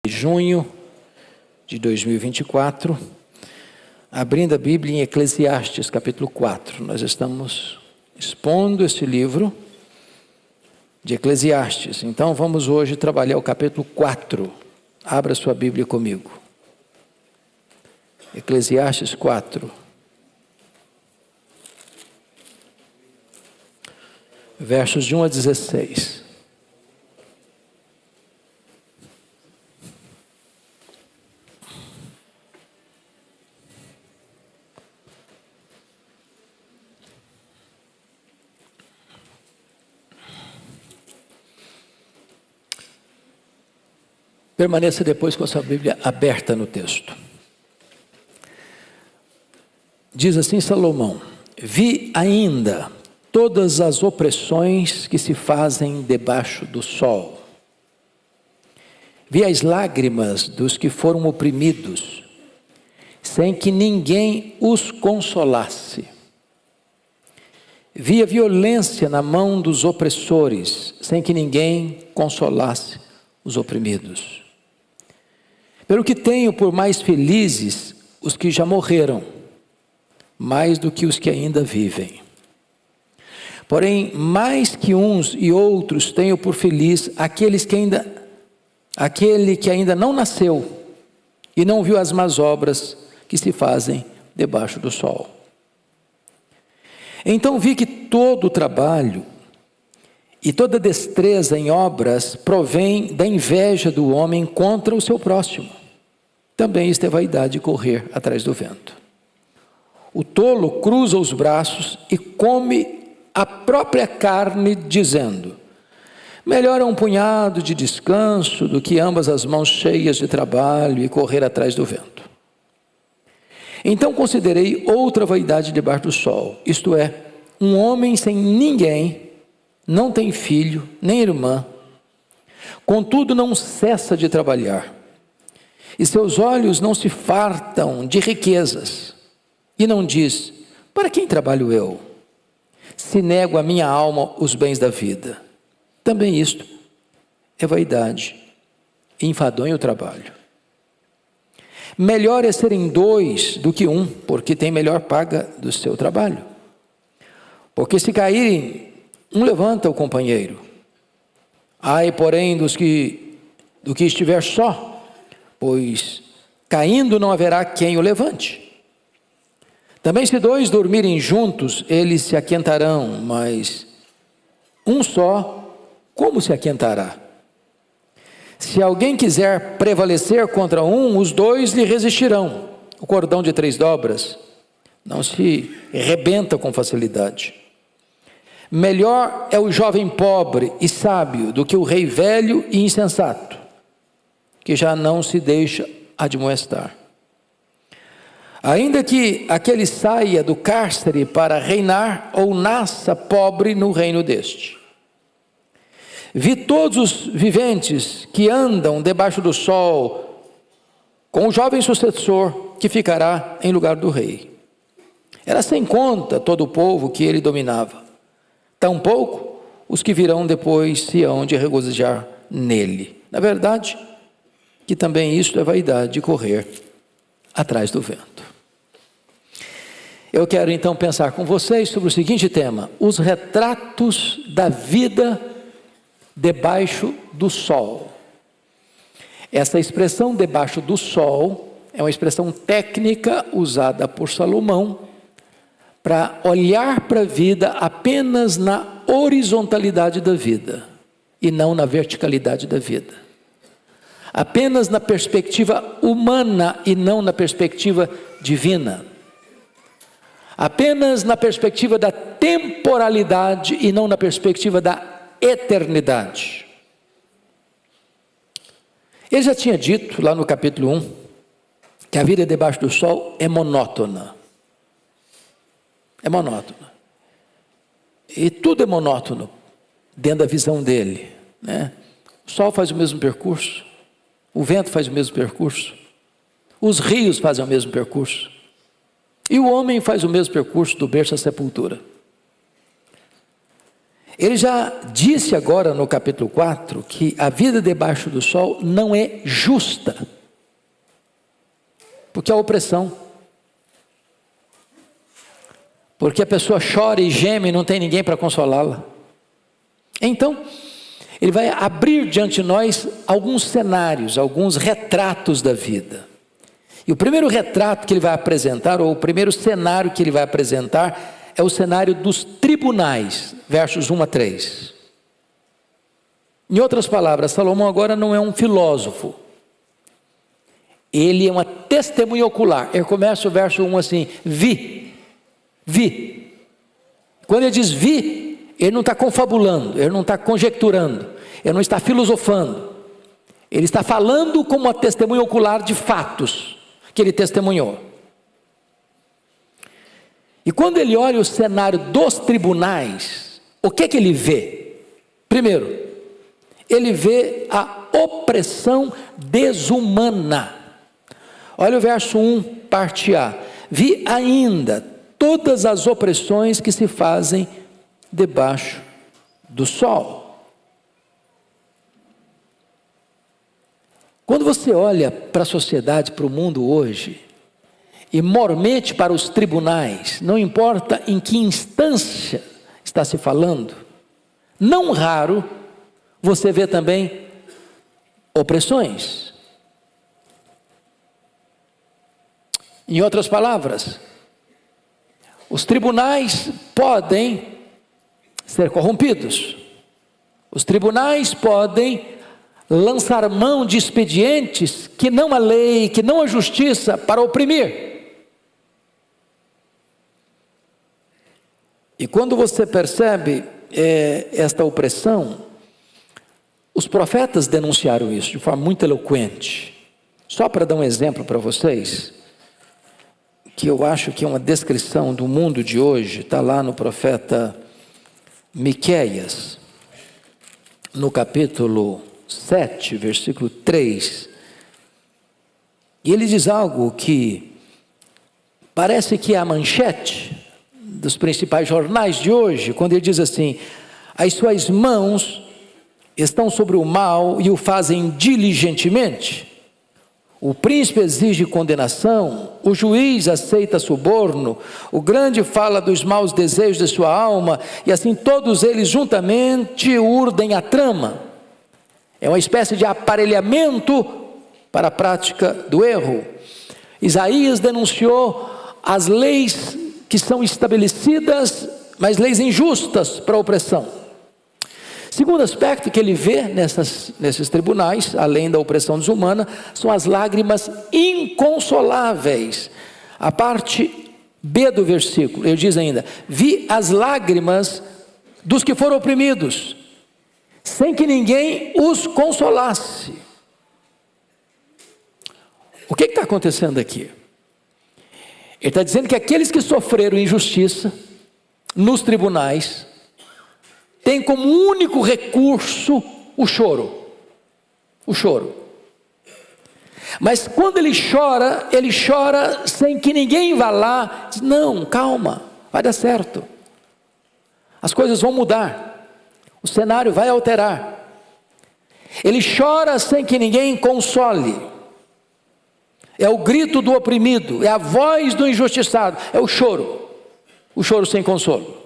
Junho de 2024, abrindo a Bíblia em Eclesiastes, capítulo 4. Nós estamos expondo este livro de Eclesiastes. Então vamos hoje trabalhar o capítulo 4. Abra sua Bíblia comigo. Eclesiastes 4. Versos de 1 a 16. Permaneça depois com a sua Bíblia aberta no texto. Diz assim Salomão: vi ainda todas as opressões que se fazem debaixo do sol. Vi as lágrimas dos que foram oprimidos, sem que ninguém os consolasse. Vi a violência na mão dos opressores, sem que ninguém consolasse os oprimidos. Pelo que tenho por mais felizes os que já morreram, mais do que os que ainda vivem. Porém, mais que uns e outros tenho por feliz aquele que ainda não nasceu e não viu as más obras que se fazem debaixo do sol. Então vi que todo o trabalho e toda destreza em obras provém da inveja do homem contra o seu próximo. Também isto é vaidade de correr atrás do vento. O tolo cruza os braços e come a própria carne, dizendo: melhor é um punhado de descanso do que ambas as mãos cheias de trabalho e correr atrás do vento. Então considerei outra vaidade debaixo do sol, isto é, um homem sem ninguém, não tem filho, nem irmã, contudo não cessa de trabalhar, e seus olhos não se fartam de riquezas, e não diz: para quem trabalho eu, se nego à minha alma os bens da vida? Também isto é vaidade, e enfadonha o trabalho. Melhor é serem dois do que um, porque tem melhor paga do seu trabalho. Porque se caírem, um levanta o companheiro. Ai, porém, do que estiver só, pois caindo não haverá quem o levante. Também se dois dormirem juntos, eles se aquentarão, mas um só, como se aquentará? Se alguém quiser prevalecer contra um, os dois lhe resistirão. O cordão de 3 dobras não se rebenta com facilidade. Melhor é o jovem pobre e sábio do que o rei velho e insensato, que já não se deixa admoestar. Ainda que aquele saia do cárcere para reinar ou nasça pobre no reino deste. Vi todos os viventes que andam debaixo do sol, com o jovem sucessor que ficará em lugar do rei. Era sem conta todo o povo que ele dominava. Tampouco os que virão depois se hão de regozijar nele. Na verdade, que também isto é vaidade de correr atrás do vento. Eu quero então pensar com vocês sobre o seguinte tema: os retratos da vida debaixo do sol. Essa expressão debaixo do sol é uma expressão técnica usada por Salomão para olhar para a vida apenas na horizontalidade da vida e não na verticalidade da vida. Apenas na perspectiva humana e não na perspectiva divina. Apenas na perspectiva da temporalidade e não na perspectiva da eternidade. Ele já tinha dito lá no capítulo 1 que a vida debaixo do sol é monótona. É monótona. E tudo é monótono dentro da visão dele, né? O sol faz o mesmo percurso, o vento faz o mesmo percurso, os rios fazem o mesmo percurso, e o homem faz o mesmo percurso do berço à sepultura. Ele já disse agora no capítulo 4 que a vida debaixo do sol não é justa, porque há opressão, porque a pessoa chora e geme e não tem ninguém para consolá-la. Então, ele vai abrir diante de nós alguns cenários, alguns retratos da vida. E o primeiro retrato que ele vai apresentar, ou o primeiro cenário que ele vai apresentar, é o cenário dos tribunais, versos 1 a 3. Em outras palavras, Salomão agora não é um filósofo. Ele é uma testemunha ocular. Ele começa o verso 1 assim: vi. Quando ele diz vi, ele não está confabulando, ele não está conjecturando, ele não está filosofando. Ele está falando como uma testemunha ocular de fatos que ele testemunhou. E quando ele olha o cenário dos tribunais, o que ele vê? Primeiro, ele vê a opressão desumana. Olha o verso 1, parte A. Vi ainda todas as opressões que se fazem debaixo do sol. Quando você olha para a sociedade, para o mundo hoje, e mormente para os tribunais, não importa em que instância está se falando, não raro você vê também opressões. Em outras palavras, os tribunais podem ser corrompidos, os tribunais podem lançar mão de expedientes que não a lei, que não a justiça, para oprimir. E quando você percebe esta opressão, os profetas denunciaram isso de forma muito eloquente. Só para dar um exemplo para vocês, que eu acho que é uma descrição do mundo de hoje, está lá no profeta Miqueias, no capítulo 7, versículo 3. E ele diz algo que parece que é a manchete dos principais jornais de hoje, quando ele diz assim: as suas mãos estão sobre o mal e o fazem diligentemente. O príncipe exige condenação, o juiz aceita suborno, o grande fala dos maus desejos de sua alma, e assim todos eles juntamente urdem a trama. É uma espécie de aparelhamento para a prática do erro. Isaías denunciou as leis que são estabelecidas, mas leis injustas para a opressão. Segundo aspecto que ele vê nesses tribunais, além da opressão desumana, são as lágrimas inconsoláveis. A parte B do versículo, ele diz ainda: vi as lágrimas dos que foram oprimidos, sem que ninguém os consolasse. O que está acontecendo aqui? Ele está dizendo que aqueles que sofreram injustiça nos tribunais têm como único recurso o choro. O choro. Mas quando ele chora sem que ninguém vá lá. Diz: não, calma, vai dar certo. As coisas vão mudar. O cenário vai alterar. Ele chora sem que ninguém console. É o grito do oprimido, é a voz do injustiçado, é o choro sem consolo.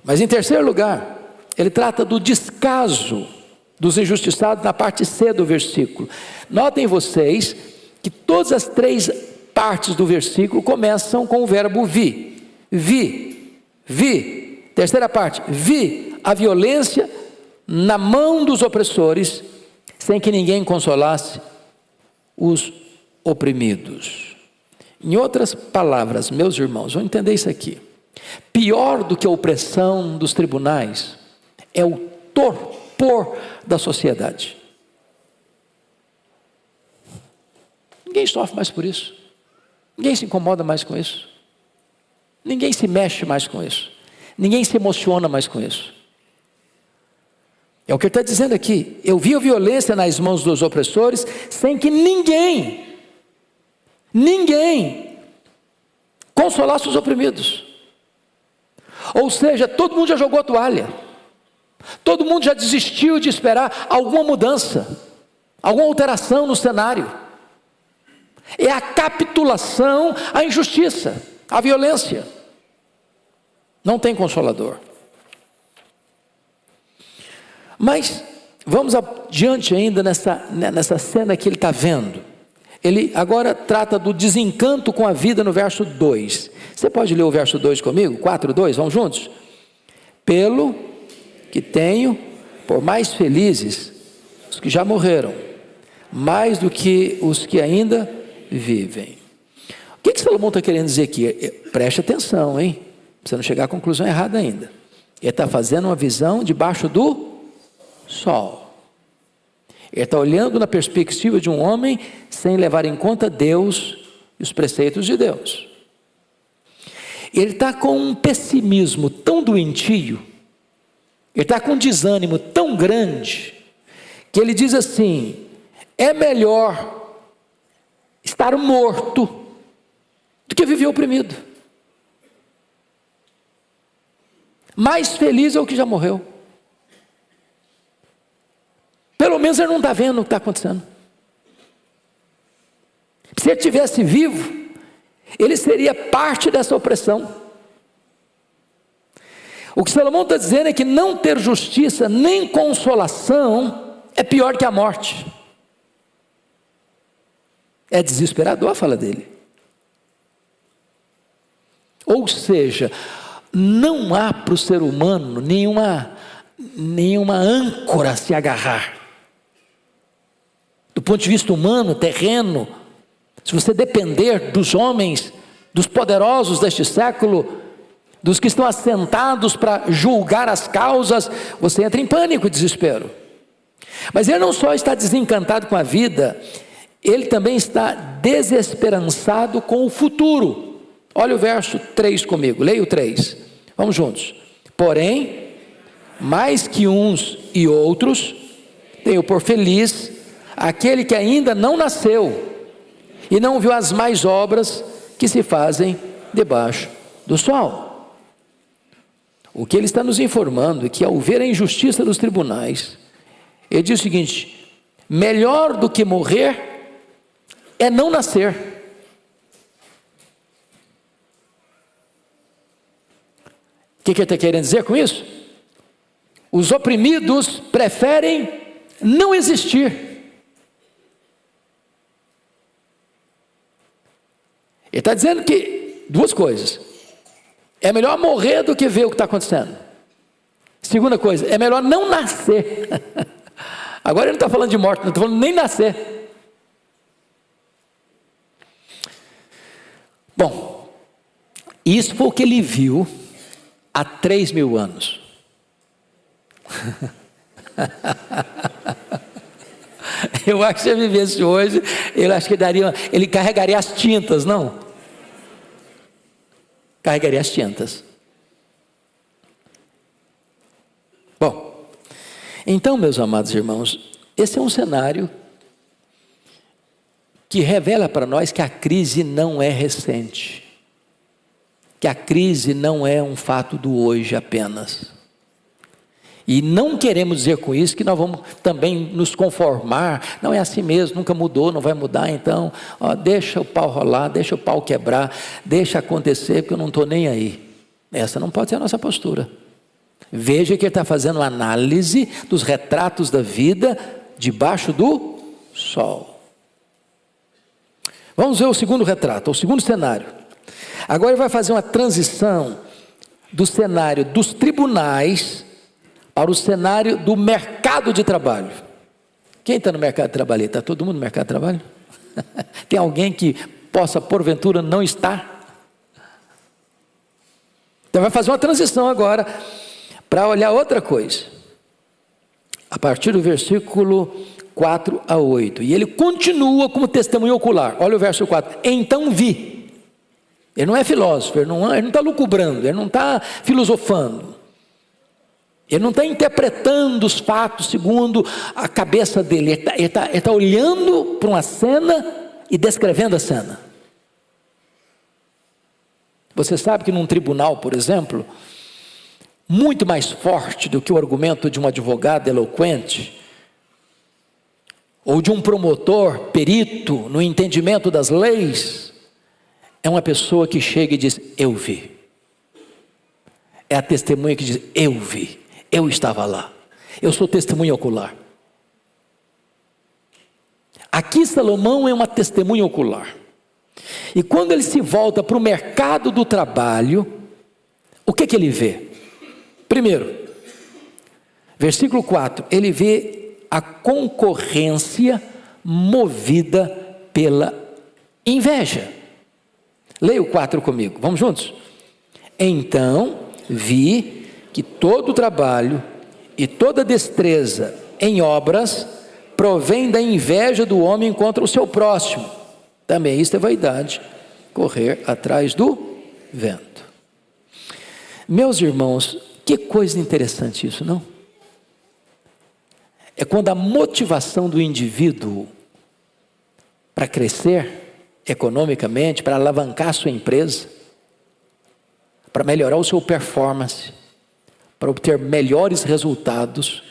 Mas em terceiro lugar, ele trata do descaso dos injustiçados na parte C do versículo. Notem vocês que todas as três partes do versículo começam com o verbo vi. Terceira parte: vi a violência na mão dos opressores, sem que ninguém consolasse os oprimidos. Em outras palavras, meus irmãos, vão entender isso aqui. Pior do que a opressão dos tribunais é o torpor da sociedade. Ninguém sofre mais por isso. Ninguém se incomoda mais com isso. Ninguém se mexe mais com isso. Ninguém se emociona mais com isso. É o que ele está dizendo aqui. Eu vi a violência nas mãos dos opressores, sem que ninguém consolasse os oprimidos. Ou seja, todo mundo já jogou a toalha. Todo mundo já desistiu de esperar alguma mudança, alguma alteração no cenário. É a capitulação à injustiça, à violência. Não tem consolador. Mas vamos adiante ainda nessa cena que ele está vendo. Ele agora trata do desencanto com a vida no verso 2. Você pode ler o verso 2 comigo? 4:2, vamos juntos? Pelo que tenho por mais felizes os que já morreram, mais do que os que ainda vivem. O que Salomão está querendo dizer aqui? Preste atenção, hein? Para você não chegar à conclusão errada ainda. Ele está fazendo uma visão debaixo do sol. Ele está olhando na perspectiva de um homem sem levar em conta Deus e os preceitos de Deus. Ele está com um pessimismo tão doentio, ele está com um desânimo tão grande, que ele diz assim: é melhor estar morto do que viver oprimido. Mais feliz é o que já morreu. Pelo menos ele não está vendo o que está acontecendo. Se ele estivesse vivo, ele seria parte dessa opressão. O que Salomão está dizendo é que não ter justiça nem consolação é pior que a morte. É desesperador a fala dele. Ou seja, não há para o ser humano nenhuma âncora a se agarrar. Do ponto de vista humano, terreno, se você depender dos homens, dos poderosos deste século, dos que estão assentados para julgar as causas, você entra em pânico e desespero. Mas ele não só está desencantado com a vida, ele também está desesperançado com o futuro. Olha o verso 3 comigo, leia o 3, vamos juntos. Porém, mais que uns e outros, tenho por feliz aquele que ainda não nasceu e não viu as mais obras que se fazem debaixo do sol. O que ele está nos informando é que, ao ver a injustiça dos tribunais, ele diz o seguinte: melhor do que morrer é não nascer. O que ele está querendo dizer com isso? Os oprimidos preferem não existir. Ele está dizendo que duas coisas: é melhor morrer do que ver o que está acontecendo. Segunda coisa, é melhor não nascer. Agora ele não está falando de morte, não está falando nem nascer. Bom, isso foi o que ele viu há 3.000 anos. Eu acho que se ele vivesse hoje, eu acho que ele carregaria as tintas, não? Carregaria as tintas. Bom, então, meus amados irmãos, esse é um cenário que revela para nós que a crise não é recente, que a crise não é um fato do hoje apenas. E não queremos dizer com isso que nós vamos também nos conformar. Não é assim mesmo, nunca mudou, não vai mudar, então deixa o pau rolar, deixa o pau quebrar, deixa acontecer, porque eu não estou nem aí. Essa não pode ser a nossa postura. Veja que ele está fazendo uma análise dos retratos da vida debaixo do sol. Vamos ver o segundo retrato, o segundo cenário. Agora ele vai fazer uma transição do cenário dos tribunais para o cenário do mercado de trabalho. Quem está no mercado de trabalho? Está todo mundo no mercado de trabalho? Tem alguém que possa, porventura, não estar? Então vai fazer uma transição agora para olhar outra coisa. A partir do versículo 4 a 8. E ele continua como testemunho ocular. Olha o verso 4. Então vi. Ele não é filósofo, ele não está lucubrando, ele não está filosofando. Ele não está interpretando os fatos segundo a cabeça dele. Ele está olhando para uma cena e descrevendo a cena. Você sabe que num tribunal, por exemplo, muito mais forte do que o argumento de um advogado eloquente, ou de um promotor perito no entendimento das leis, é uma pessoa que chega e diz: eu vi. É a testemunha que diz: eu vi, eu estava lá, eu sou testemunha ocular. Aqui Salomão é uma testemunha ocular. E quando ele se volta para o mercado do trabalho, o que ele vê? Primeiro, versículo 4, ele vê a concorrência movida pela inveja. Leia o 4 comigo, vamos juntos? Então vi que todo o trabalho e toda destreza em obras provém da inveja do homem contra o seu próximo. Também isto é vaidade, correr atrás do vento. Meus irmãos, que coisa interessante isso, não? É quando a motivação do indivíduo para crescer economicamente, para alavancar a sua empresa, para melhorar o seu performance, para obter melhores resultados,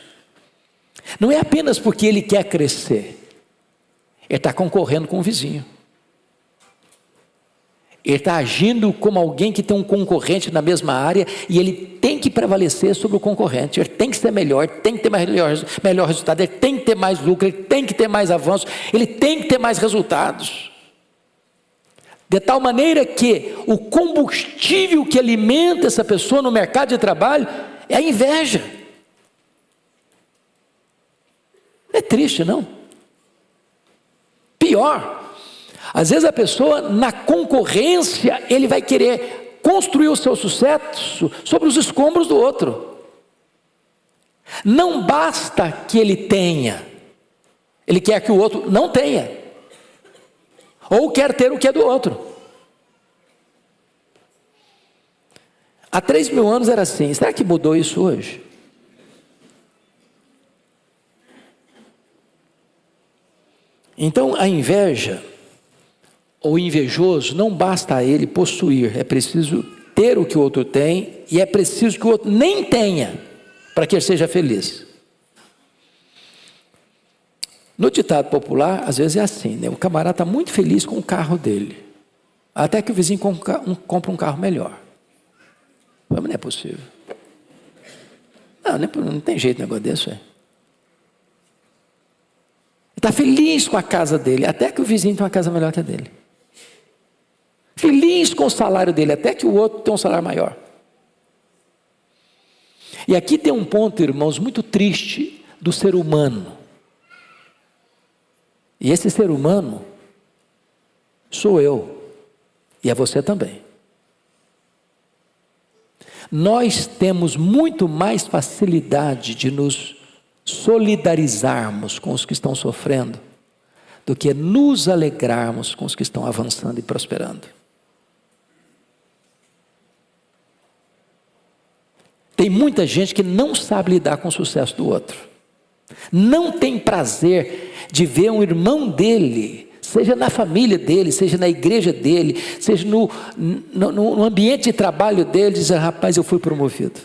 não é apenas porque ele quer crescer, ele está concorrendo com o vizinho. Ele está agindo como alguém que tem um concorrente na mesma área e ele tem que prevalecer sobre o concorrente. Ele tem que ser melhor, tem que ter melhor resultado, ele tem que ter mais lucro, ele tem que ter mais avanço, ele tem que ter mais resultados. De tal maneira que o combustível que alimenta essa pessoa no mercado de trabalho é a inveja. É triste, não? Pior. Às vezes a pessoa, na concorrência, ele vai querer construir o seu sucesso sobre os escombros do outro. Não basta que ele tenha, ele quer que o outro não tenha, ou quer ter o que é do outro. Há 3.000 anos era assim, será que mudou isso hoje? Então a inveja, o invejoso, não basta a ele possuir, é preciso ter o que o outro tem, e é preciso que o outro nem tenha, para que ele seja feliz. No ditado popular, às vezes é assim, né? O camarada está muito feliz com o carro dele, até que o vizinho compra um carro melhor. Mas não é possível. Não tem jeito um negócio desse, Ele está feliz com a casa dele, até que o vizinho tem uma casa melhor que a dele. Feliz com o salário dele, até que o outro tem um salário maior. E aqui tem um ponto, irmãos, muito triste do ser humano. E esse ser humano sou eu, e é você também. Nós temos muito mais facilidade de nos solidarizarmos com os que estão sofrendo do que nos alegrarmos com os que estão avançando e prosperando. Tem muita gente que não sabe lidar com o sucesso do outro. Não tem prazer de ver um irmão dele, seja na família dele, seja na igreja dele, seja no ambiente de trabalho dele, dizer: rapaz, eu fui promovido.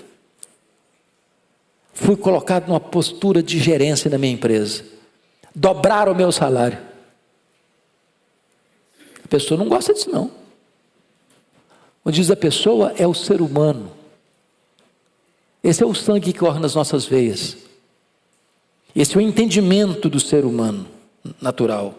Fui colocado numa postura de gerência na minha empresa. Dobraram o meu salário. A pessoa não gosta disso, não. Onde diz a pessoa é o ser humano. Esse é o sangue que corre nas nossas veias. Esse é o entendimento do ser humano natural.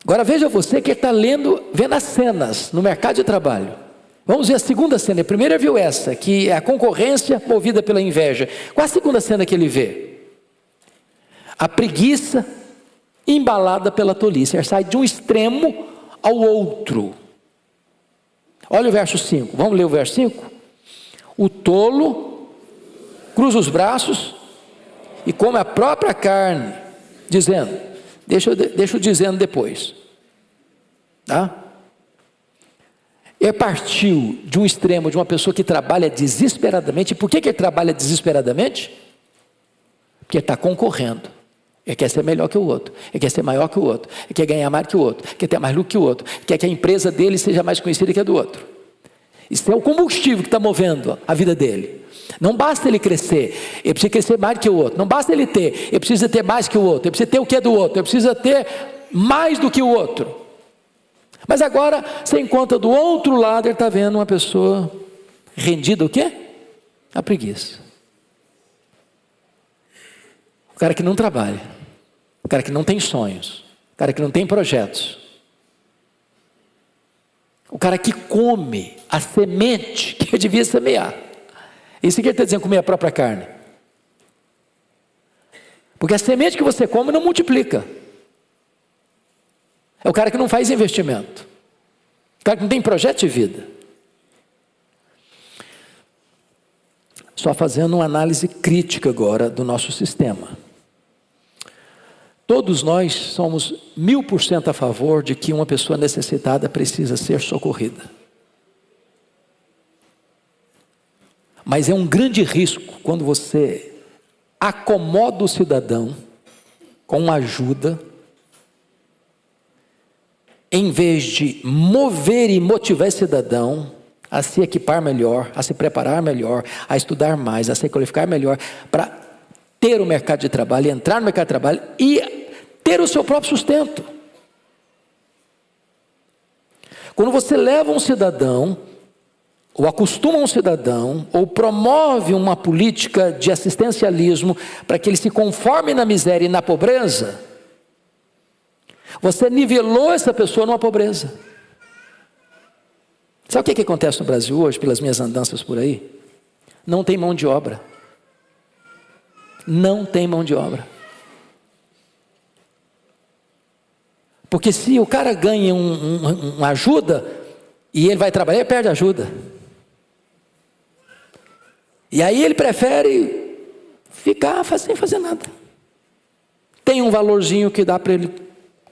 Agora veja você que está vendo as cenas no mercado de trabalho. Vamos ver a segunda cena. A primeira viu essa, que é a concorrência movida pela inveja. Qual a segunda cena que ele vê? A preguiça embalada pela tolice. Ele sai de um extremo ao outro. Olha o verso 5. Vamos ler o verso 5? O tolo cruza os braços e come a própria carne, dizendo, deixa eu dizendo depois, tá? Ele partiu de um extremo de uma pessoa que trabalha desesperadamente. E por que ele trabalha desesperadamente? Porque ele está concorrendo. Ele quer ser melhor que o outro, ele quer ser maior que o outro, ele quer ganhar mais que o outro, quer ter mais lucro que o outro, quer que a empresa dele seja mais conhecida que a do outro. Isso é o combustível que está movendo a vida dele. Não basta ele crescer, ele precisa crescer mais do que o outro. Não basta ele ter, ele precisa ter mais que o outro. Ele precisa ter o que é do outro, ele precisa ter mais do que o outro. Mas agora, você encontra do outro lado, ele está vendo uma pessoa rendida o quê? A preguiça. O cara que não trabalha, o cara que não tem sonhos, o cara que não tem projetos, o cara que come a semente que eu devia semear. Isso que ele está dizendo, comer a própria carne. Porque a semente que você come não multiplica. É o cara que não faz investimento, o cara que não tem projeto de vida. Só fazendo uma análise crítica agora do nosso sistema. Todos nós somos 1000% a favor de que uma pessoa necessitada precisa ser socorrida. Mas é um grande risco quando você acomoda o cidadão com ajuda, em vez de mover e motivar esse cidadão a se equipar melhor, a se preparar melhor, a estudar mais, a se qualificar melhor, para ter o mercado de trabalho, entrar no mercado de trabalho e ter o seu próprio sustento. Quando você leva um cidadão, ou acostuma um cidadão, ou promove uma política de assistencialismo para que ele se conforme na miséria e na pobreza, você nivelou essa pessoa numa pobreza. Sabe o que acontece no Brasil hoje, pelas minhas andanças por aí? Não tem mão de obra. Não tem mão de obra. Porque se o cara ganha uma ajuda, e ele vai trabalhar, ele perde a ajuda. E aí ele prefere ficar sem fazer nada. Tem um valorzinho que dá para ele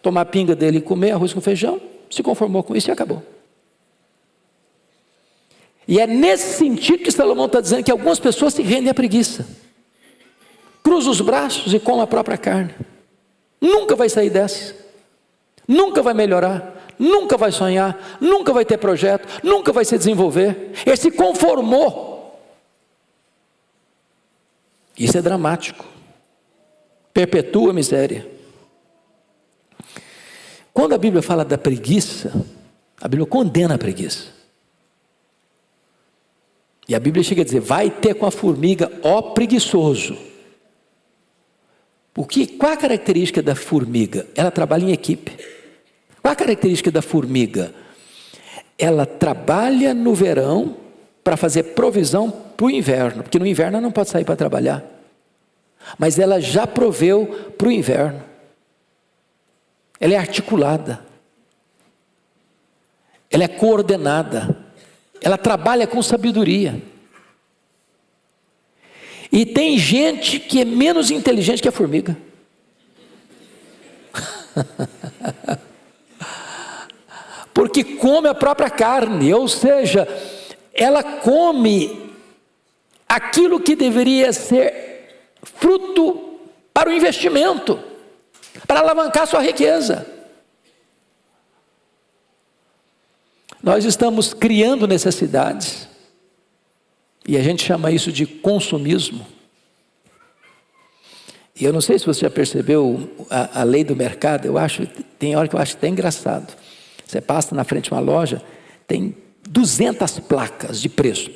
tomar a pinga dele e comer arroz com feijão, se conformou com isso e acabou. E é nesse sentido que Salomão está dizendo que algumas pessoas se rendem à preguiça. Cruza os braços e come a própria carne. Nunca vai sair dessa. Nunca vai melhorar. Nunca vai sonhar. Nunca vai ter projeto. Nunca vai se desenvolver. Ele se conformou. Isso é dramático. Perpetua a miséria. Quando a Bíblia fala da preguiça, a Bíblia condena a preguiça. E a Bíblia chega a dizer, vai ter com a formiga, ó preguiçoso. Qual a característica da formiga? Ela trabalha em equipe. Qual a característica da formiga? Ela trabalha no verão para fazer provisão para o inverno, porque no inverno ela não pode sair para trabalhar. Mas ela já proveu para o inverno. Ela é articulada. Ela é coordenada. Ela trabalha com sabedoria. E tem gente que é menos inteligente que a formiga. Porque come a própria carne, ou seja, ela come aquilo que deveria ser fruto para o investimento, para alavancar sua riqueza. Nós estamos criando necessidades, e a gente chama isso de consumismo. E eu não sei se você já percebeu a lei do mercado. Tem hora que eu acho até engraçado. Você passa na frente de uma loja, tem 200 placas de preço.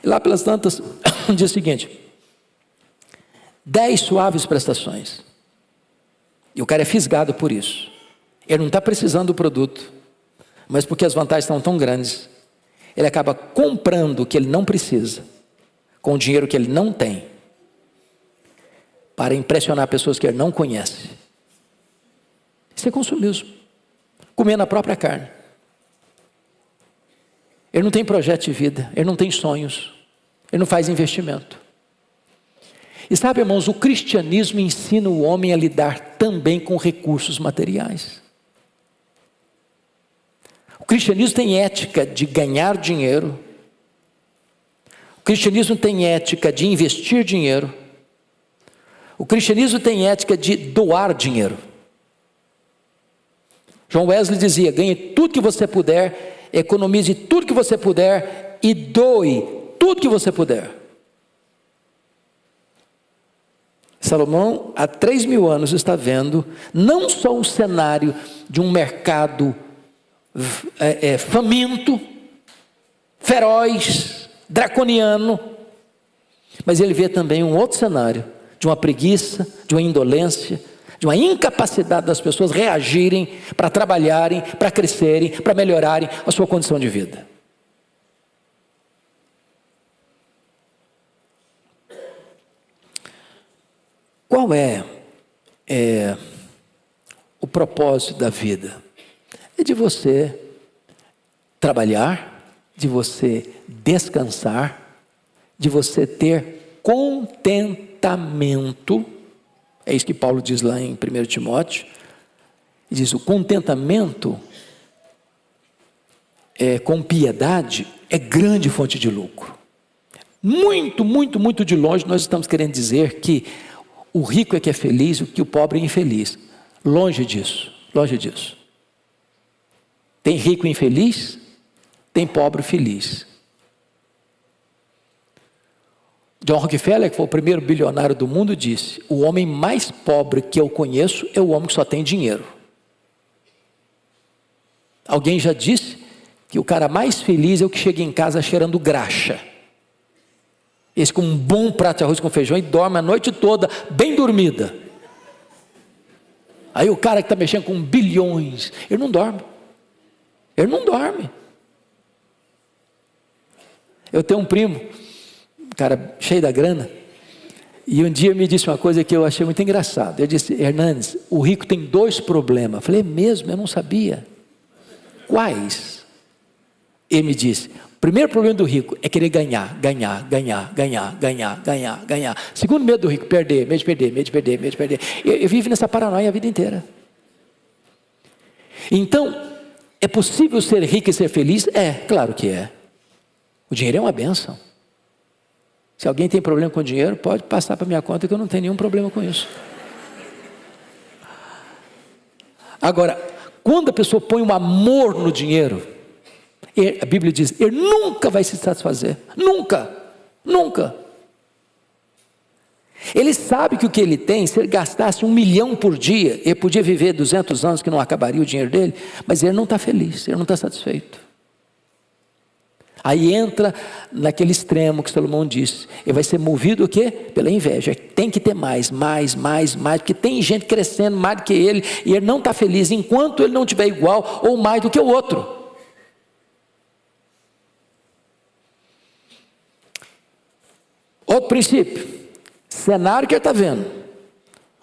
E lá pelas tantas, diz o seguinte: 10 suaves prestações. E o cara é fisgado por isso. Ele não está precisando do produto, mas porque as vantagens estão tão grandes, ele acaba comprando o que ele não precisa, com o dinheiro que ele não tem, para impressionar pessoas que ele não conhece. Isso é consumismo. Comendo a própria carne. Ele não tem projeto de vida, ele não tem sonhos, ele não faz investimento. E sabe, irmãos, o cristianismo ensina o homem a lidar também com recursos materiais. O cristianismo tem ética de ganhar dinheiro. O cristianismo tem ética de investir dinheiro. O cristianismo tem ética de doar dinheiro. John Wesley dizia: ganhe tudo que você puder economize tudo que você puder e doe tudo que você puder. Salomão, há 3.000 anos, está vendo não só o cenário de um mercado faminto, feroz, draconiano, mas ele vê também um outro cenário, de uma preguiça, de uma indolência, de uma incapacidade das pessoas reagirem, para trabalharem, para crescerem, para melhorarem a sua condição de vida. Qual é o propósito da vida? É de você trabalhar, de você descansar, de você ter contentamento. É isso que Paulo diz lá em 1 Timóteo. Ele diz: o contentamento com piedade é grande fonte de lucro. Muito, muito, muito de longe nós estamos querendo dizer que o rico é que é feliz, que o pobre é infeliz. Longe disso, longe disso. Tem rico infeliz, tem pobre feliz. John Rockefeller, que foi o primeiro bilionário do mundo, disse: o homem mais pobre que eu conheço é o homem que só tem dinheiro. Alguém já disse que o cara mais feliz é o que chega em casa cheirando graxa. Esse com um bom prato de arroz com feijão e dorme a noite toda bem dormida. Aí o cara que está mexendo com bilhões, ele não dorme. Ele não dorme. Eu tenho um primo, um cara cheio da grana, e um dia me disse uma coisa que eu achei muito engraçada. Ele disse: Hernandes, o rico tem 2 problemas. Eu falei: é mesmo? Eu não sabia. Quais? Ele me disse: o primeiro problema do rico é querer ganhar. Segundo medo do rico, perder, medo de perder. Eu vivo nessa paranoia a vida inteira. Então, é possível ser rico e ser feliz? É, claro que é. O dinheiro é uma bênção. Se alguém tem problema com dinheiro, pode passar para minha conta que eu não tenho nenhum problema com isso. Agora, quando a pessoa põe um amor no dinheiro, a Bíblia diz: ele nunca vai se satisfazer. Nunca. Ele sabe que o que ele tem, se ele gastasse 1 milhão por dia, ele podia viver 200 anos que não acabaria o dinheiro dele, mas ele não está feliz, ele não está satisfeito. Aí entra naquele extremo que Salomão disse: ele vai ser movido o quê? Pela inveja. Tem que ter mais, porque tem gente crescendo mais do que ele, e ele não está feliz enquanto ele não tiver igual ou mais do que o outro. Outro princípio, cenário que ele está vendo: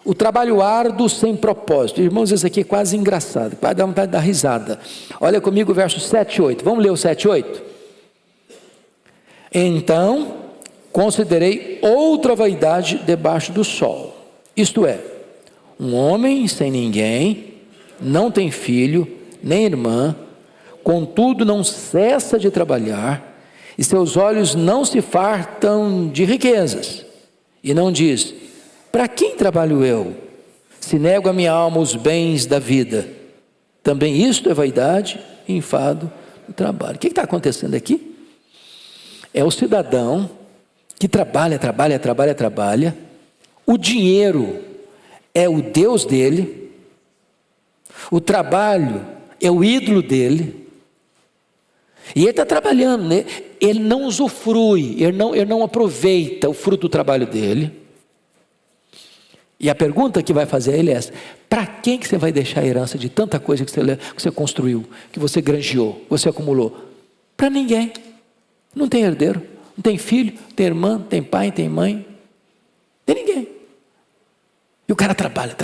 o trabalho árduo sem propósito. Irmãos, isso aqui é quase engraçado, quase dá vontade de dar risada. Olha comigo o verso 7 e 8, vamos ler o 7 e 8? Então, considerei outra vaidade debaixo do sol, isto é, um homem sem ninguém, não tem filho, nem irmã, contudo não cessa de trabalhar, e seus olhos não se fartam de riquezas, e não diz: para quem trabalho eu, se nego a minha alma os bens da vida? Também isto é vaidade e enfado do trabalho. O que está acontecendo aqui? É o cidadão que trabalha, o dinheiro é o Deus dele, o trabalho é o ídolo dele, e ele está trabalhando, né? Ele não usufrui, ele não aproveita o fruto do trabalho dele. E a pergunta que vai fazer a ele é essa: para quem que você vai deixar a herança de tanta coisa que você construiu, que você granjeou, que você acumulou? Para ninguém. Não tem herdeiro, não tem filho, não tem irmã, não tem pai, não tem mãe, não tem ninguém. E o cara trabalha,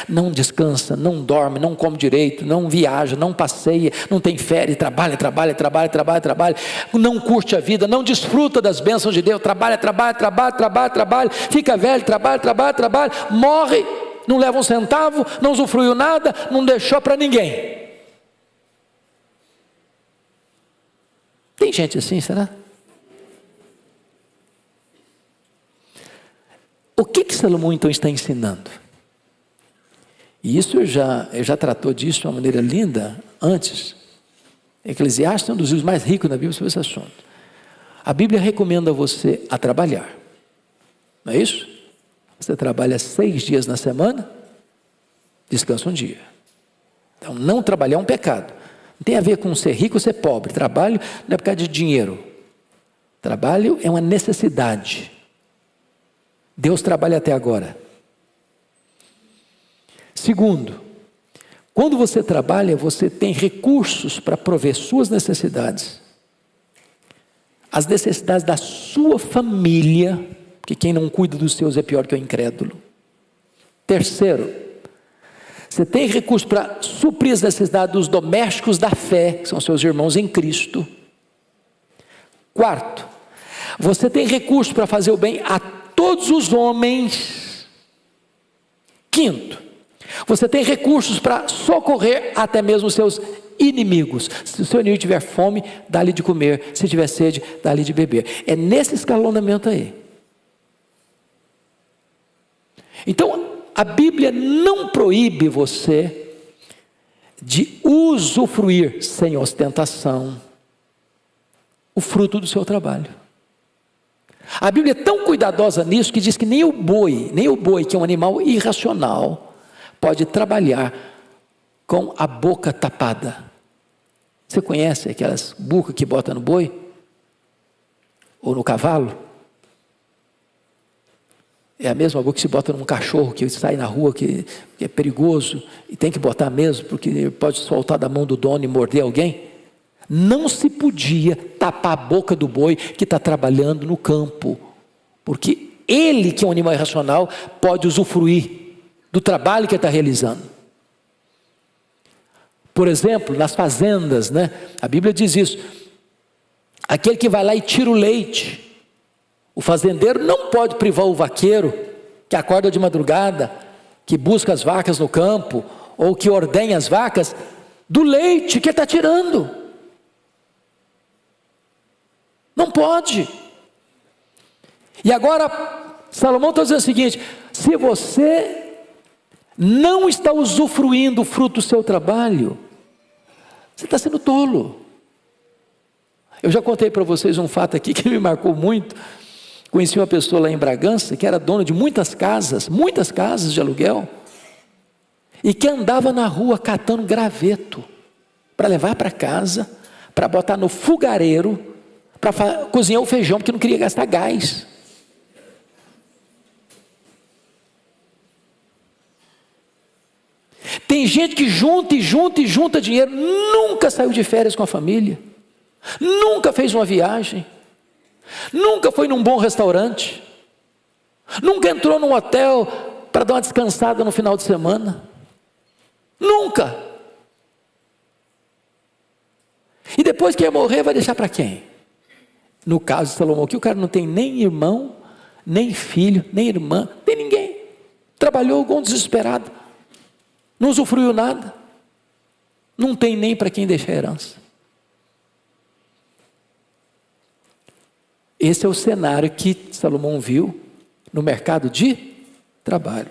não descansa, não dorme, não come direito, não viaja, não passeia, não tem férias, trabalha, não curte a vida, não desfruta das bênçãos de Deus, trabalha, fica velho, trabalha, morre, não leva um centavo, não usufruiu nada, não deixou para ninguém. Tem gente assim, será? O que Salomão então está ensinando? E isso ele já tratou disso de uma maneira linda antes. Eclesiastes é um dos livros mais ricos na Bíblia sobre esse assunto. A Bíblia recomenda você a trabalhar. Não é isso? Você trabalha 6 dias na semana, descansa um dia. Então, não trabalhar é um pecado. Não tem a ver com ser rico ou ser pobre. Trabalho não é por causa de dinheiro. Trabalho é uma necessidade. Deus trabalha até agora. Segundo, quando você trabalha, você tem recursos para prover suas necessidades, as necessidades da sua família, porque quem não cuida dos seus é pior que o incrédulo. Terceiro, você tem recursos para suprir as necessidades dos domésticos da fé, que são seus irmãos em Cristo. Quarto, você tem recursos para fazer o bem a todos os homens. Quinto, você tem recursos para socorrer até mesmo os seus inimigos. Se o seu inimigo tiver fome, dá-lhe de comer. Se tiver sede, dá-lhe de beber. É nesse escalonamento aí. Então, a Bíblia não proíbe você de usufruir sem ostentação o fruto do seu trabalho. A Bíblia é tão cuidadosa nisso que diz que nem o boi, que é um animal irracional, pode trabalhar com a boca tapada. Você conhece aquelas bucas que bota no boi? Ou no cavalo? É a mesma boca que se bota num cachorro que sai na rua, que é perigoso, e tem que botar mesmo, porque ele pode soltar da mão do dono e morder alguém. Não se podia tapar a boca do boi que está trabalhando no campo, porque ele, que é um animal irracional, pode usufruir do trabalho que ele está realizando. Por exemplo, nas fazendas, né? A Bíblia diz isso. Aquele que vai lá e tira o leite, o fazendeiro não pode privar o vaqueiro, que acorda de madrugada, que busca as vacas no campo, ou que ordenha as vacas, do leite que ele está tirando. Não pode. E agora, Salomão está dizendo o seguinte: se você não está usufruindo o fruto do seu trabalho, você está sendo tolo. Eu já contei para vocês um fato aqui que me marcou muito. Conheci uma pessoa lá em Bragança, que era dona de muitas casas de aluguel, e que andava na rua catando graveto, para levar para casa, para botar no fogareiro, para cozinhar o feijão, porque não queria gastar gás. Tem gente que junta dinheiro, nunca saiu de férias com a família, nunca fez uma viagem, nunca foi num bom restaurante, nunca entrou num hotel para dar uma descansada no final de semana, nunca. E depois que ia morrer, vai deixar para quem? No caso de Salomão aqui, o cara não tem nem irmão, nem filho, nem irmã, nem ninguém. Trabalhou igual um desesperado, não usufruiu nada, não tem nem para quem deixar a herança. Esse é o cenário que Salomão viu no mercado de trabalho.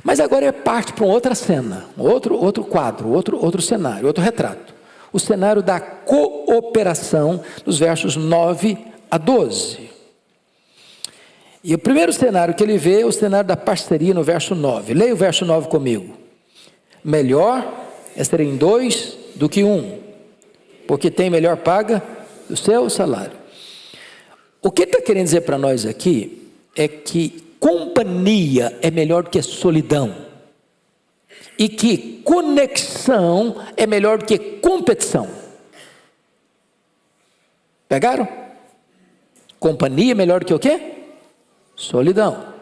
Mas agora é parte para uma outra cena, outro quadro, outro cenário, outro retrato. O cenário da cooperação, dos versos 9 a 12. E o primeiro cenário que ele vê é o cenário da parceria no verso 9. Leia o verso 9 comigo. Melhor é serem 2 do que 1, porque tem melhor paga do seu salário. O que ele está querendo dizer para nós aqui é que companhia é melhor do que solidão, e que conexão é melhor do que competição. Pegaram? Companhia é melhor do que o quê? Solidão.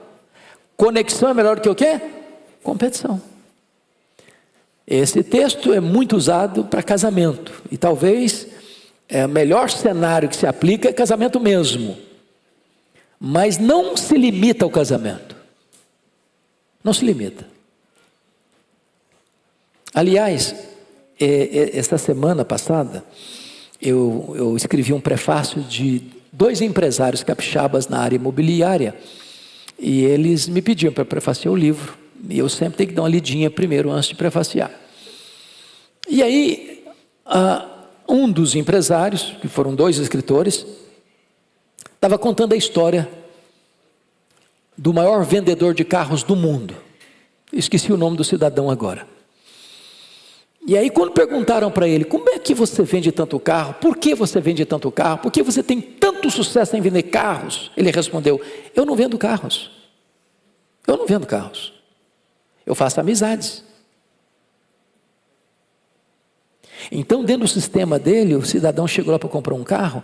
Conexão é melhor do que o quê? Competição. Esse texto é muito usado para casamento, e talvez o melhor cenário que se aplica é casamento mesmo, mas não se limita ao casamento, não se limita. Aliás, esta semana passada, eu escrevi um prefácio de 2 empresários capixabas na área imobiliária, e eles me pediam para prefaciar o livro, E eu sempre tenho que dar uma lidinha primeiro antes de prefaciar. E aí, um dos empresários, que foram 2 escritores, estava contando a história do maior vendedor de carros do mundo. Esqueci o nome do cidadão agora. E aí quando perguntaram para ele, como é que você vende tanto carro? Por que você vende tanto carro? Por que você tem tanto sucesso em vender carros? Ele respondeu, eu não vendo carros. Eu não vendo carros. Eu faço amizades. Então dentro do sistema dele, o cidadão chegou lá para comprar um carro,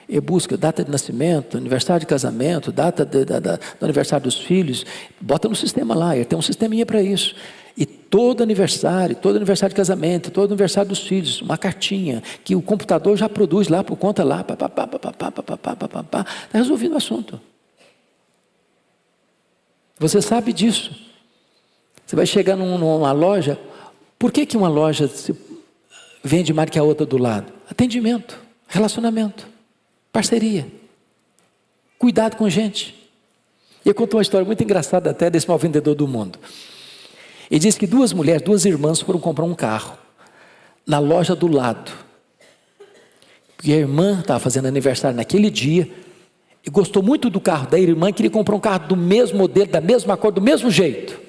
e busca data de nascimento, aniversário de casamento, data do aniversário dos filhos, bota no sistema lá, ele tem um sisteminha para isso. E todo aniversário de casamento, todo aniversário dos filhos, uma cartinha, que o computador já produz lá, por conta lá, está resolvido o assunto. Você sabe disso. Você vai chegar numa loja, por que uma loja se vende mais que a outra do lado? Atendimento, relacionamento, parceria, cuidado com gente. E eu conto uma história muito engraçada até desse maior vendedor do mundo. Ele disse que 2 mulheres, 2 irmãs foram comprar um carro na loja do lado. Porque a irmã estava fazendo aniversário naquele dia e gostou muito do carro da irmã e queria comprar um carro do mesmo modelo, da mesma cor, do mesmo jeito.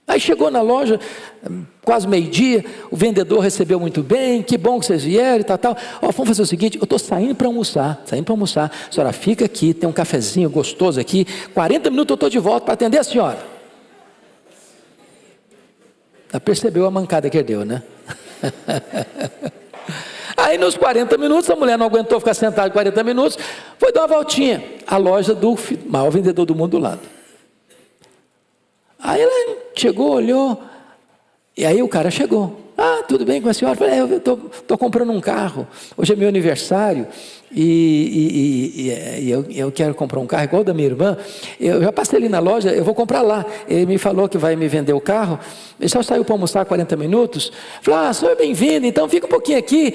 Aí chegou na loja, quase meio-dia, o vendedor recebeu muito bem, que bom que vocês vieram e tal. Ó, vamos fazer o seguinte, eu estou saindo para almoçar, a senhora fica aqui, tem um cafezinho gostoso aqui, 40 minutos eu estou de volta para atender a senhora. Já percebeu a mancada que ele deu, né? Aí nos 40 minutos, a mulher não aguentou ficar sentada 40 minutos, foi dar uma voltinha, a loja do maior vendedor do mundo do lado. Aí ela chegou, olhou, e aí o cara chegou. Ah, tudo bem com a senhora? Eu falei, eu estou comprando um carro, hoje é meu aniversário, e eu quero comprar um carro igual o da minha irmã. Eu já passei ali na loja, eu vou comprar lá. Ele me falou que vai me vender o carro, ele só saiu para almoçar 40 minutos. Falei, senhor é bem-vindo, então fica um pouquinho aqui,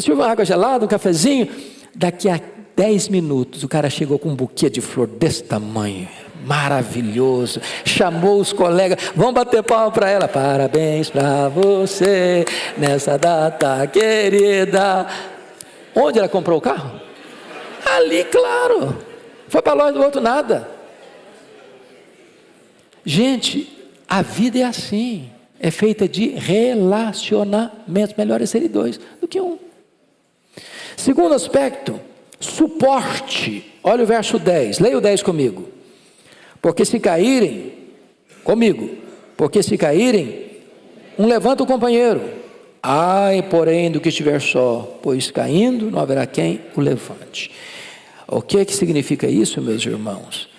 sirva uma água gelada, um cafezinho. Daqui a 10 minutos, o cara chegou com um buquê de flor desse tamanho, maravilhoso, chamou os colegas, vamos bater palma para ela, parabéns para você, nessa data querida. Onde ela comprou o carro? Ali, claro, foi para a loja do outro, nada. Gente, a vida é assim, é feita de relacionamentos, melhor é serem 2 do que 1. Segundo aspecto, suporte, olha o verso 10, leia o 10 comigo. Porque se caírem, um levanta o companheiro. Ai, porém, do que estiver só, pois caindo não haverá quem o levante. O que significa isso, meus irmãos?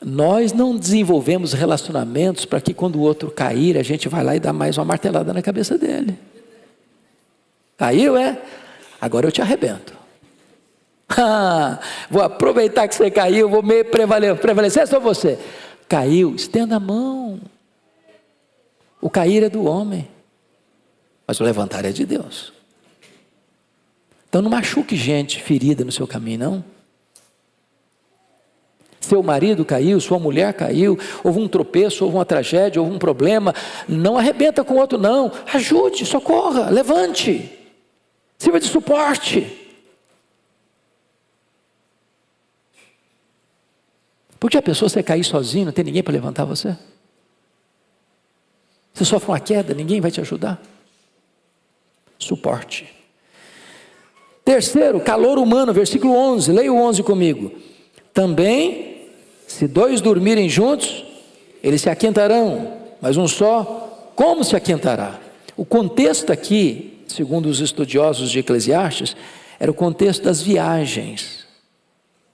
Nós não desenvolvemos relacionamentos para que quando o outro cair, a gente vai lá e dá mais uma martelada na cabeça dele. Caiu, Agora eu te arrebento. Vou aproveitar que você caiu, vou meio prevalecer sobre você. Caiu, estenda a mão. O cair é do homem, mas o levantar é de Deus. Então não machuque gente ferida no seu caminho, não. Seu marido caiu, sua mulher caiu, houve um tropeço, houve uma tragédia, houve um problema, não arrebenta com o outro não, ajude, socorra, levante, sirva de suporte. Porque a pessoa, você cair sozinho, não tem ninguém para levantar você? Você sofre uma queda, ninguém vai te ajudar? Suporte. Terceiro, calor humano, versículo 11, leia o 11 comigo. Também, se 2 dormirem juntos, eles se aquentarão, mas um só, como se aquentará? O contexto aqui, segundo os estudiosos de Eclesiastes, era o contexto das viagens,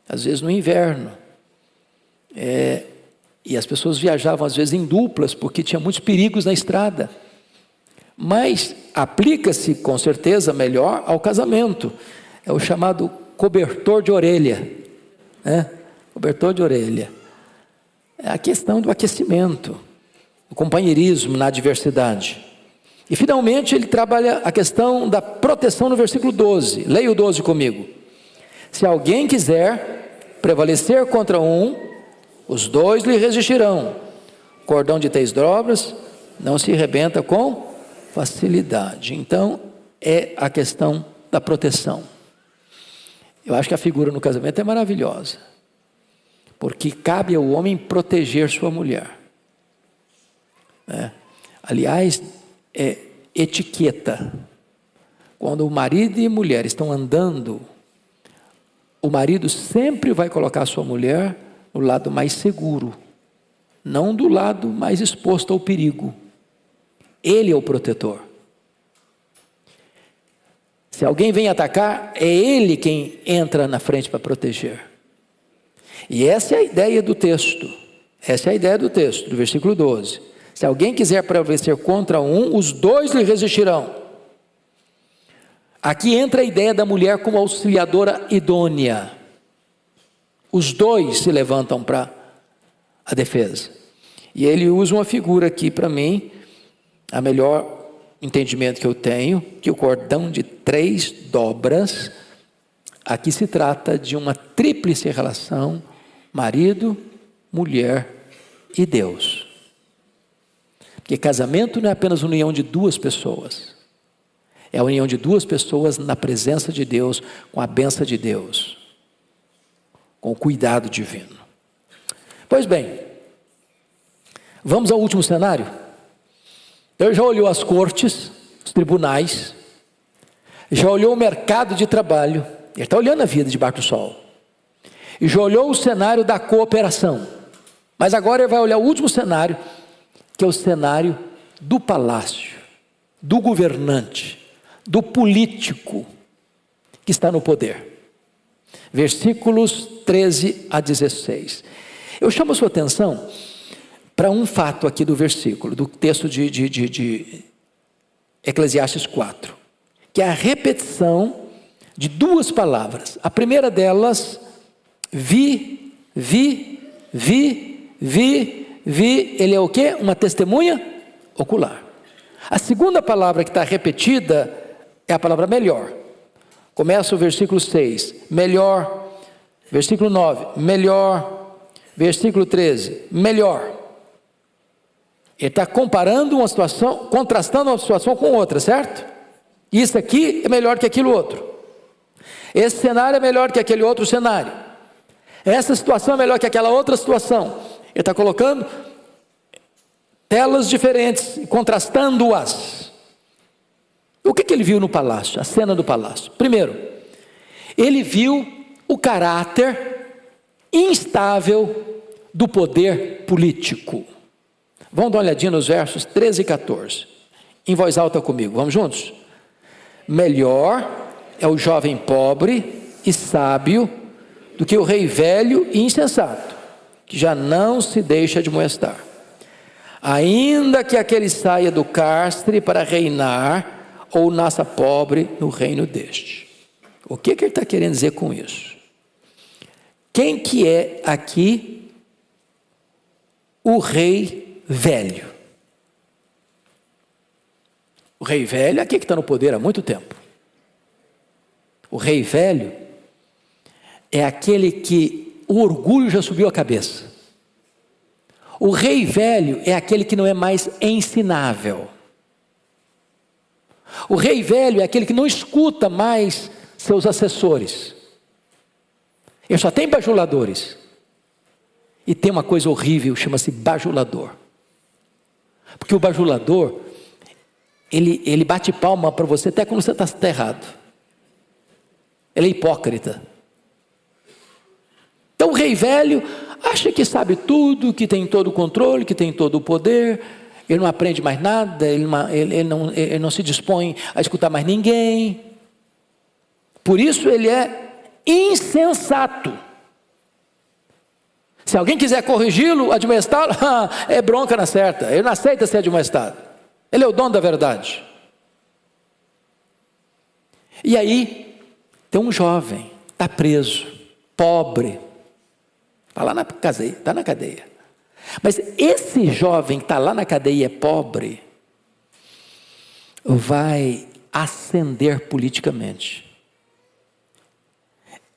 às vezes no inverno. E as pessoas viajavam às vezes em duplas, porque tinha muitos perigos na estrada. Mas aplica-se com certeza melhor ao casamento. É o chamado cobertor de orelha. Cobertor de orelha. É a questão do aquecimento, o companheirismo na adversidade. E finalmente ele trabalha a questão da proteção no versículo 12. Leia o 12 comigo. Se alguém quiser prevalecer contra um, os 2 lhe resistirão. Cordão de 3 dobras não se arrebenta com facilidade. Então, é a questão da proteção. Eu acho que a figura no casamento é maravilhosa, porque cabe ao homem proteger sua mulher. Aliás, é etiqueta. Quando o marido e a mulher estão andando, o marido sempre vai colocar a sua mulher no lado mais seguro, não do lado mais exposto ao perigo. Ele é o protetor. Se alguém vem atacar, é ele quem entra na frente para proteger. E essa é a ideia do texto. Essa é a ideia do texto, do versículo 12. Se alguém quiser prevalecer contra um, os dois lhe resistirão. Aqui entra a ideia da mulher como auxiliadora idônea. Os dois se levantam para a defesa. E ele usa uma figura aqui para mim, a melhor entendimento que eu tenho, que o cordão de 3 dobras, aqui se trata de uma tríplice relação, marido, mulher e Deus. Porque casamento não é apenas união de 2 pessoas, é a união de 2 pessoas na presença de Deus, com a bênção de Deus, com o cuidado divino. Pois bem, vamos ao último cenário. Ele já olhou as cortes, os tribunais, já olhou o mercado de trabalho, ele está olhando a vida debaixo do sol, e já olhou o cenário da cooperação, mas agora ele vai olhar o último cenário, que é o cenário do palácio, do governante, do político que está no poder. Versículos 13 a 16. Eu chamo a sua atenção para um fato aqui do versículo, do texto de Eclesiastes 4, que é a repetição de 2 palavras. A primeira delas, vi, ele é o quê? Uma testemunha ocular. A segunda palavra que está repetida é a palavra melhor. Começa o versículo 6, melhor, versículo 9, melhor, versículo 13, melhor. Ele está comparando uma situação, contrastando uma situação com outra, certo? Isso aqui é melhor que aquilo outro. Esse cenário é melhor que aquele outro cenário. Essa situação é melhor que aquela outra situação. Ele está colocando telas diferentes, contrastando-as. O que ele viu no palácio? A cena do palácio. Primeiro, ele viu o caráter instável do poder político. Vamos dar uma olhadinha nos versos 13 e 14. Em voz alta comigo, vamos juntos? Melhor é o jovem pobre e sábio do que o rei velho e insensato, que já não se deixa admoestar. Ainda que aquele saia do cárcere para reinar, ou nasça pobre no reino deste. O que ele está querendo dizer com isso? Quem que é aqui o rei velho? O rei velho é aqui que está no poder há muito tempo. O rei velho é aquele que o orgulho já subiu a cabeça. O rei velho é aquele que não é mais ensinável. O rei velho é aquele que não escuta mais seus assessores. Ele só tem bajuladores. E tem uma coisa horrível, chama-se bajulador. Porque o bajulador, ele bate palma para você até quando você está errado. Ele é hipócrita. Então o rei velho acha que sabe tudo, que tem todo o controle, que tem todo o poder. Ele não aprende mais nada, ele não se dispõe a escutar mais ninguém. Por isso ele é insensato. Se alguém quiser corrigi-lo, admoestá-lo, é bronca na certa. Ele não aceita ser admoestado. Ele é o dono da verdade. E aí, tem um jovem, está preso, pobre, está lá na cadeia, está na cadeia. Mas esse jovem que está lá na cadeia é pobre, vai ascender politicamente.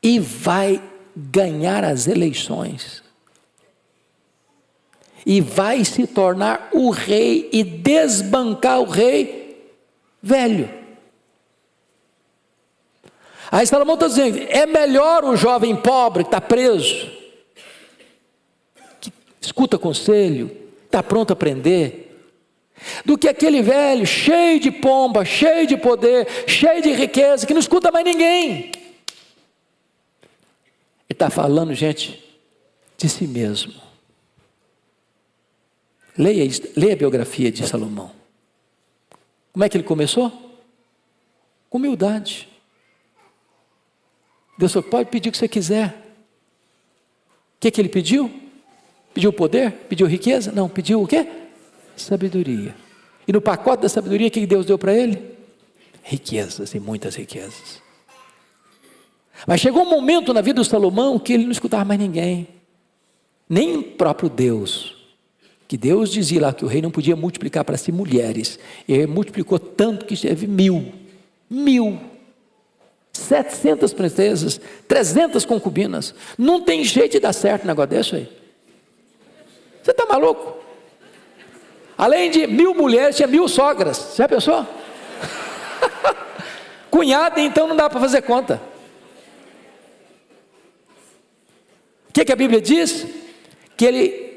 E vai ganhar as eleições. e vai se tornar o rei e desbancar o rei velho. Aí Salomão está dizendo, é melhor o jovem pobre que está preso, que escuta conselho, está pronto a aprender, do que aquele velho cheio de pomba, cheio de poder, cheio de riqueza, que não escuta mais ninguém. Ele está falando, gente, de si mesmo. Leia a biografia de Salomão. Como é que ele começou? Com humildade. Deus falou, pode pedir o que você quiser. O que ele pediu? Pediu poder? Pediu riqueza? Não, pediu o quê? Sabedoria. E no pacote da sabedoria, o que Deus deu para ele? Riquezas, e muitas riquezas. Mas chegou um momento na vida do Salomão que ele não escutava mais ninguém, nem o próprio Deus. Que Deus dizia lá que o rei não podia multiplicar para si mulheres. Ele multiplicou tanto que teve 700 princesas, 300 concubinas. Não tem jeito de dar certo um negócio desse aí. Você está maluco? Além de 1000 mulheres, tinha 1000 sogras. Já pensou? Cunhada, então não dá para fazer conta. O que a Bíblia diz? Que ele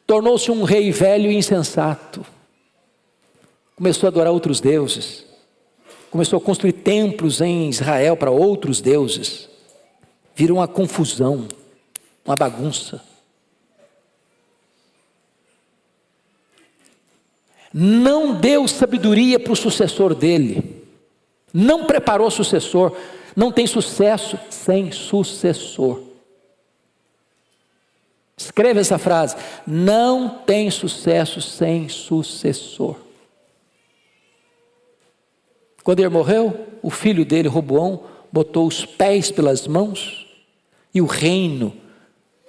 tornou-se um rei velho e insensato. Começou a adorar outros deuses. Começou a construir templos em Israel para outros deuses. Virou uma confusão, uma bagunça. Não deu sabedoria para o sucessor dele. Não preparou sucessor. Não tem sucesso sem sucessor. Escreva essa frase: não tem sucesso sem sucessor. Quando ele morreu, o filho dele, Roboão, botou os pés pelas mãos e o reino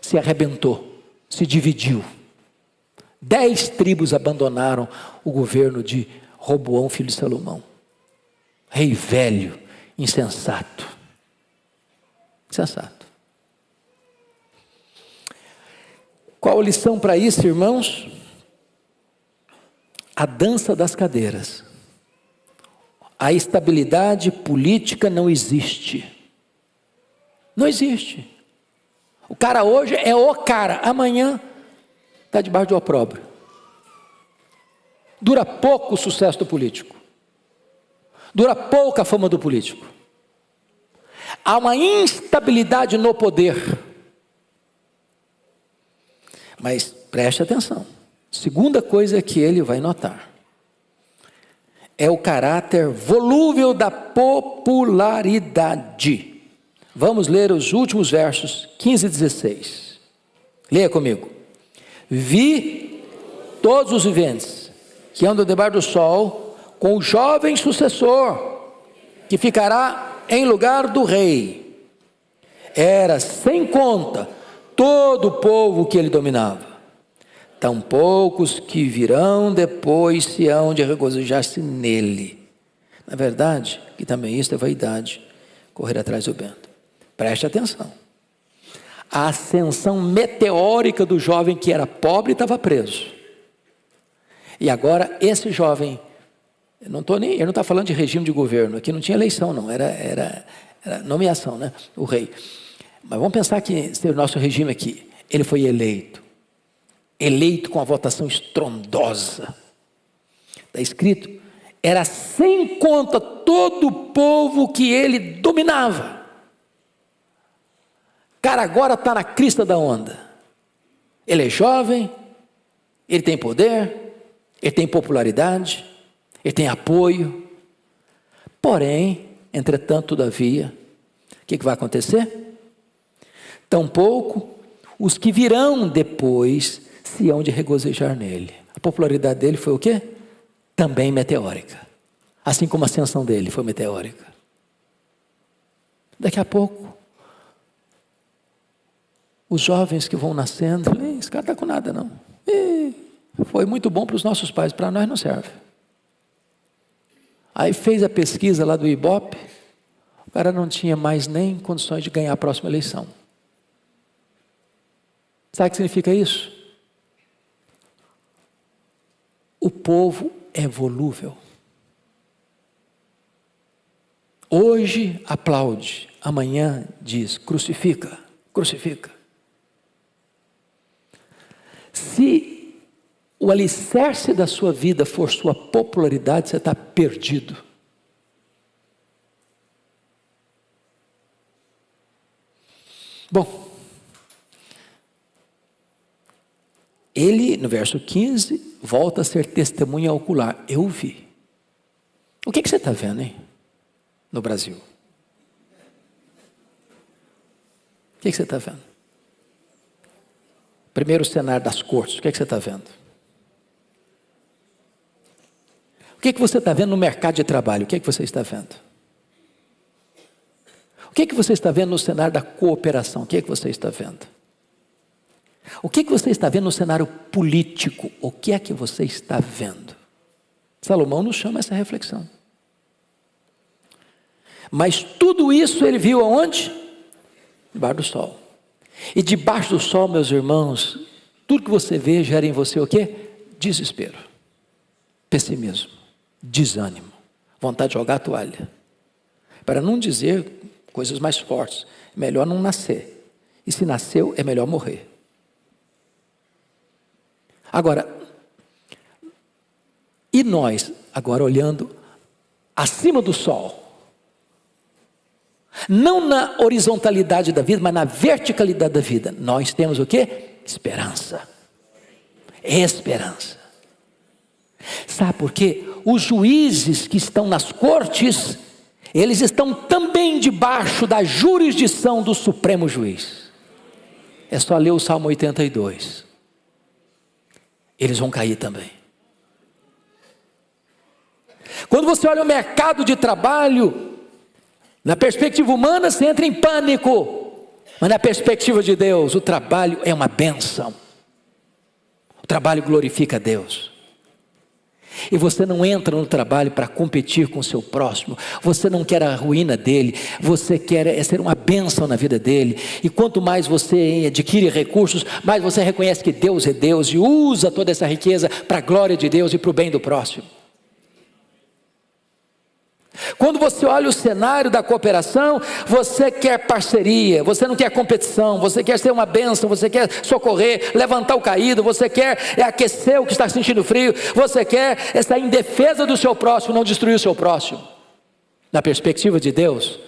se arrebentou, se dividiu. 10 tribos abandonaram o governo de Roboão, filho de Salomão. Rei velho, insensato. Insensato. Qual a lição para isso, irmãos? A dança das cadeiras. A estabilidade política não existe. Não existe. O cara hoje é o cara, amanhã está debaixo de opróbrio. Dura pouco o sucesso do político. Dura pouco a fama do político. Há uma instabilidade no poder. Mas preste atenção. Segunda coisa que ele vai notar é o caráter volúvel da popularidade. Vamos ler os últimos versos 15 e 16. Leia comigo. Vi todos os viventes que andam debaixo do sol com o jovem sucessor que ficará em lugar do rei. Era sem conta todo o povo que ele dominava. Tão poucos que virão depois se hão de regozijar-se nele. Na verdade, que também isto é vaidade, correr atrás do vento. Preste atenção. A ascensão meteórica do jovem que era pobre estava preso. E agora esse jovem, ele não está falando de regime de governo, aqui não tinha eleição não, era nomeação, né? O rei. Mas vamos pensar que esse é o nosso regime aqui. Ele foi eleito com a votação estrondosa. Está escrito, era sem conta todo o povo que ele dominava. Cara, agora está na crista da onda. Ele é jovem, ele tem poder, ele tem popularidade, ele tem apoio. Porém, entretanto, todavia, o que vai acontecer? Tampouco os que virão depois se hão de regozijar nele. A popularidade dele foi o quê? Também meteórica. Assim como a ascensão dele foi meteórica. Daqui a pouco, os jovens que vão nascendo, esse cara não está com nada não. Foi muito bom para os nossos pais, para nós não serve. Aí fez a pesquisa lá do Ibope, o cara não tinha mais nem condições de ganhar a próxima eleição. Sabe o que significa isso? o povo é volúvel. Hoje aplaude, amanhã diz, crucifica, crucifica. Se o alicerce da sua vida for sua popularidade, você está perdido. Bom, ele, no verso 15, volta a ser testemunha ocular. Eu vi. O que você está vendo, hein? No Brasil. O que você está vendo? Primeiro cenário das cortes, o que você está vendo? O que você está vendo no mercado de trabalho? O que você está vendo? O que você está vendo no cenário da cooperação? O que você está vendo? O que você está vendo no cenário político? O que é que você está vendo? Salomão nos chama a essa reflexão. Mas tudo isso ele viu aonde? Debaixo do sol. E debaixo do sol, meus irmãos, tudo que você vê gera em você o quê? Desespero, pessimismo, desânimo, vontade de jogar a toalha. Para não dizer coisas mais fortes, é melhor não nascer. E se nasceu, é melhor morrer. Agora, e nós, agora olhando acima do sol, não na horizontalidade da vida, mas na verticalidade da vida, nós temos o quê? Esperança. Esperança. Sabe por quê? Os juízes que estão nas cortes, eles estão também debaixo da jurisdição do Supremo Juiz. É só ler o Salmo 82. Eles vão cair também. Quando você olha o mercado de trabalho, na perspectiva humana você entra em pânico, mas na perspectiva de Deus, o trabalho é uma bênção. O trabalho glorifica a Deus. E você não entra no trabalho para competir com o seu próximo, você não quer a ruína dele, você quer ser uma bênção na vida dele. E quanto mais você adquire recursos, mais você reconhece que Deus é Deus e usa toda essa riqueza para a glória de Deus e para o bem do próximo. Quando você olha o cenário da cooperação, você quer parceria, você não quer competição, você quer ser uma bênção, você quer socorrer, levantar o caído, você quer aquecer o que está sentindo frio, você quer estar em defesa do seu próximo, não destruir o seu próximo. Na perspectiva de Deus,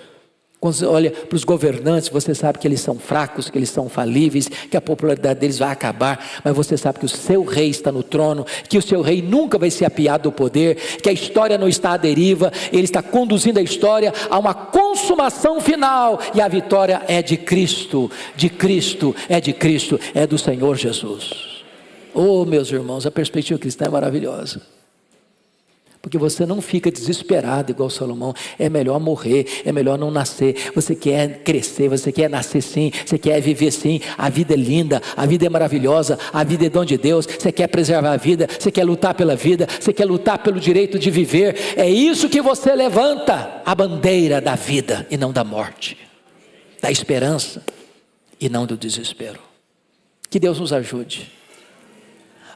quando você olha para os governantes, você sabe que eles são fracos, que eles são falíveis, que a popularidade deles vai acabar, mas você sabe que o seu rei está no trono, que o seu rei nunca vai ser apiado do poder, que a história não está à deriva, ele está conduzindo a história a uma consumação final, e a vitória é de Cristo, é do Senhor Jesus. Oh, meus irmãos, a perspectiva cristã é maravilhosa. Porque você não fica desesperado igual Salomão, é melhor morrer, é melhor não nascer, você quer crescer, você quer nascer sim, você quer viver sim, a vida é linda, a vida é maravilhosa, a vida é dom de Deus, você quer preservar a vida, você quer lutar pela vida, você quer lutar pelo direito de viver, é isso que você levanta, a bandeira da vida e não da morte, da esperança e não do desespero. Que Deus nos ajude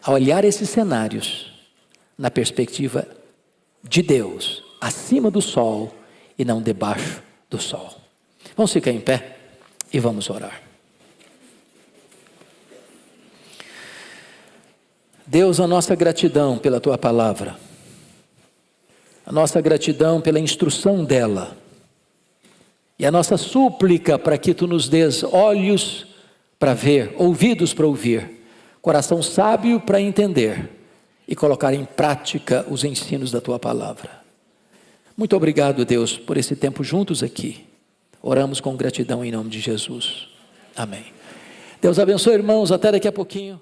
a olhar esses cenários na perspectiva de Deus, acima do sol e não debaixo do sol. Vamos ficar em pé e vamos orar. Deus, a nossa gratidão pela Tua palavra, a nossa gratidão pela instrução dela, e a nossa súplica para que Tu nos dês olhos para ver, ouvidos para ouvir, coração sábio para entender, e colocar em prática os ensinos da Tua palavra. Muito obrigado, Deus, por esse tempo juntos aqui. Oramos com gratidão em nome de Jesus. Amém. Deus abençoe, irmãos, até daqui a pouquinho.